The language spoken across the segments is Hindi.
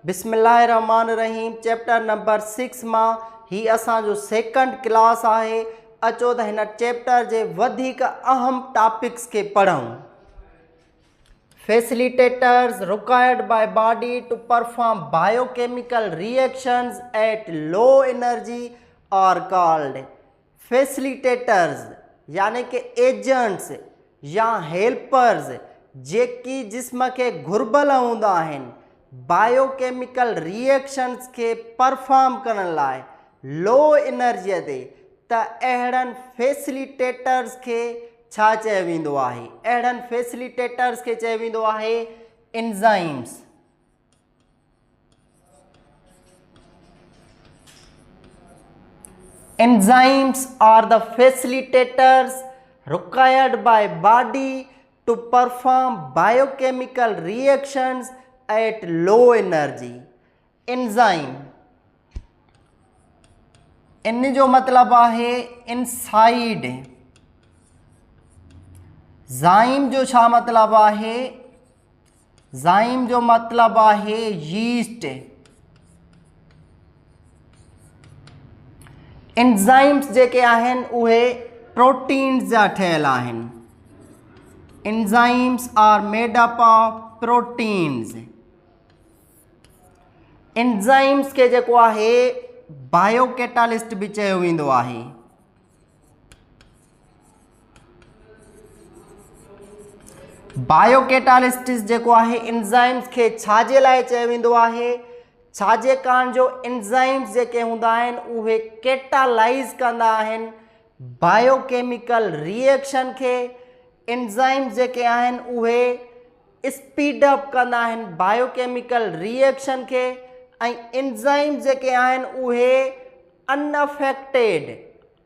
बिस्मिल्लाहिर्रहमानिर्रहीम चैप्टर नंबर 6 मां ही असांजो सेकंड क्लास आहे। अचो त हिन चैप्टर जे वधीक अहम टॉपिक्स के पढ़ूं। Facilitators required by body to perform biochemical reactions at low energy are called facilitators, यानी कि एजेंट्स या हेल्पर्स जेकी जिस्म के घुर्बल हूंदा आहिनि बायोकेमिकल रिएक्शंस के परफॉर्म करण लाइ लो एनर्जीअ ते, त अहिड़नि फैसिलिटेटर्स के छा चयो वेंदो आहे? अहिड़नि फैसिलिटेटर्स के चयो वेंदो आहे enzymes. Enzymes are the facilitators required by body to perform biochemical reactions at low energy. Enzyme इन जो मतलब आहे इनसाइड। ज़ाइम जो छा मतलब आहे? ज़ाइम जो मतलब आहे यीस्ट। एंजाइम्स जेके आहिनि उहे प्रोटीन्स जा ठहियल आहिनि। Enzymes are made up of proteins. Enzymes के जेको आहे बायोकैटालिस्ट भी चयो वेंदो आहे। बायोकैटालिस्ट जेको आहे एंजाइम्स के छाजे लाइ चयो वेंदो आहे? छाजे कारण जो एंजाइम्स जेके हूंदा आहिनि उहे कैटालाइज़ कंदा आहिनि बायोकेमिकल रिएक्शन के। एंजाइम्स जेके आहिनि उहे स्पीड अप कंदा आहिनि बायोकेमिकल रिएक्शन के। ऐं एंजाइम्स जेके आहिनि उहे अनअफेक्टेड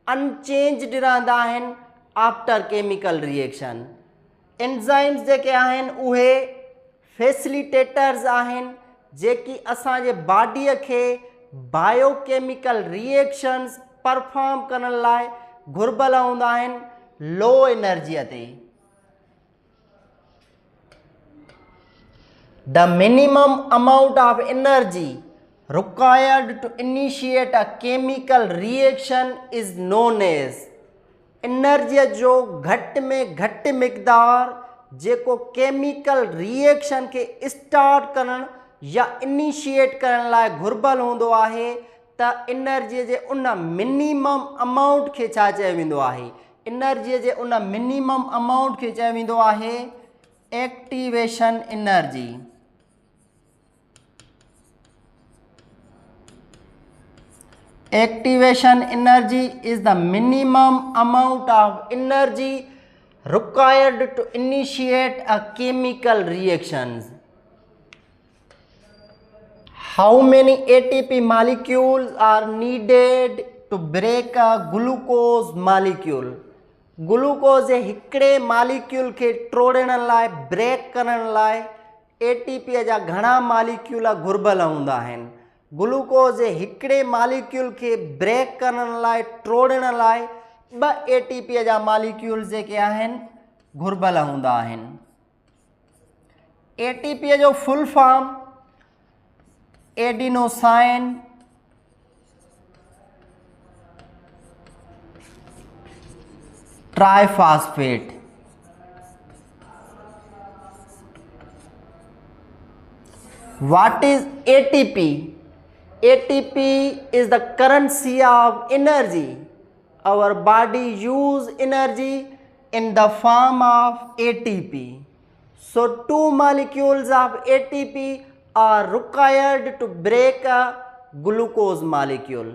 अनचेंज्ड रहंदा आहिनि आफ्टर केमिकल रिएक्शन। एंजाइम्स जेके आहिनि उहे फैसिलिटेटर्स आहिनि जेकी असांजे बॉडीअ खे बायोकेमिकल रिएक्शंस परफॉर्म करण लाइ घुर्बल हूंदा आहिनि लो एनर्जीअ ते। The minimum amount of energy required to initiate a chemical reaction is known as एनर्जीअ जो घटि में घटि मिक़दार जेको केमिकल रिएक्शन के स्टार्ट करण या इनिशिएट करण लाइ घुर्बल हूंदो आहे, त एनर्जीअ जे उन मिनिमम अमाउंट खे छा चयो वेंदो आहे? एनर्जीअ जे उन मिनिमम अमाउंट खे चयो वेंदो आहे activation energy. Activation energy is the minimum amount of energy required to initiate a chemical reactions. How many ATP molecules are needed to break a glucose molecule? Glucose जे हिकिड़े मालिक्यूल खे टोड़ण लाइ ब्रेक करण लाइ ATP जा घणा मालिक्यूल घुर्बल हूंदा आहिनि? ग्लूकोज जे हिकिड़े मालिक्यूल के ब्रेक करण लाइ टोड़ण लाइ 2 ATP जा मालिक्यूल जेके आहिनि घुर्बल हूंदा आहिनि। ATP जो full form adenosine triphosphate. What is ATP? ATP is the currency of energy. Our body use energy in the form of ATP. So 2 molecules of ATP are required to break a glucose molecule.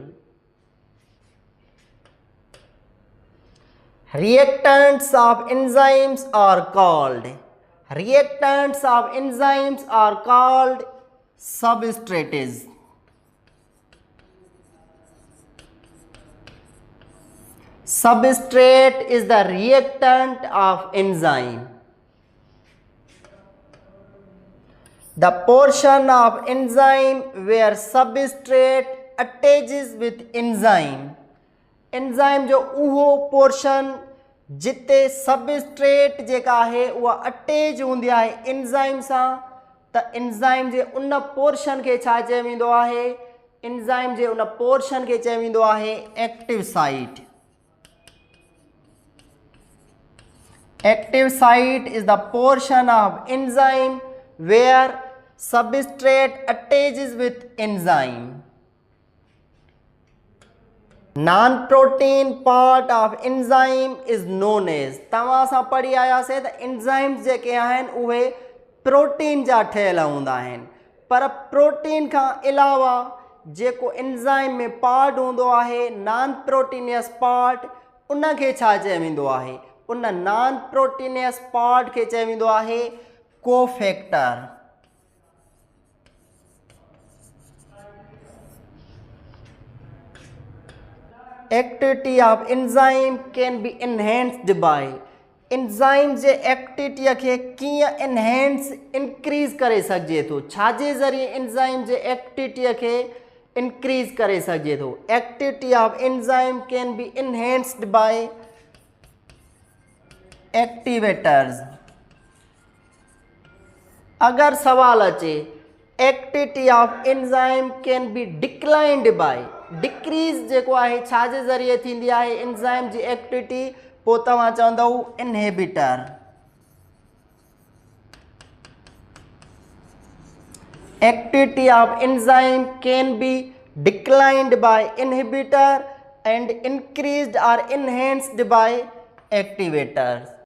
Reactants of enzymes are called substrates. Substrate is the reactant of enzyme. The portion of enzyme where substrate attaches with enzyme. Enzyme जो उहो पोर्शन जिते सबस्ट्रेट जेका आहे उहा अटैच हूंदी आहे एंजाइम सां, त त एंजाइम जे उन पोर्शन खे छा चयो वेंदो आहे, एंजाइम जे उन पोर्शन खे चयो वेंदो आहे active site. Active site is the portion of enzyme where substrate attaches with enzyme. Non protein part of enzyme is known as, तव्हां असां पढ़ी आयासीं त एंजाइम्स जेके आहिनि उहे प्रोटीन जा ठहियल हूंदा आहिनि, पर प्रोटीन खां अलावा जेको एंजाइम में पार्ट हूंदो आहे नॉन प्रोटीनियस पार्ट, उनखे छा चयो वेंदो आहे, उन नॉन प्रोटीनियस पार्ट खे चयो वेंदो आहे cofactor. Activity of enzyme can be enhanced by, enzyme जे एक्टिविटीअ खे कीअं इनहेंस इंक्रीज़ करे सघिजे थो, छाजे ज़रिए एंजाइम जे एक्टिविटीअ खे इंक्रीज़ करे सघिजे थो। Activity of enzyme can be enhanced by activators. अगर सवाल अचे activity of enzyme can be declined by, decrease जेको आहे छाजे ज़रिए थींदी आहे एंजाइम जी एक्टिविटी, पोइ तव्हां चवंदव inhibitor. Activity of enzyme can be declined bye inhibitor and increased और इनहेंस्ड बाय एक्टिवेटर्स।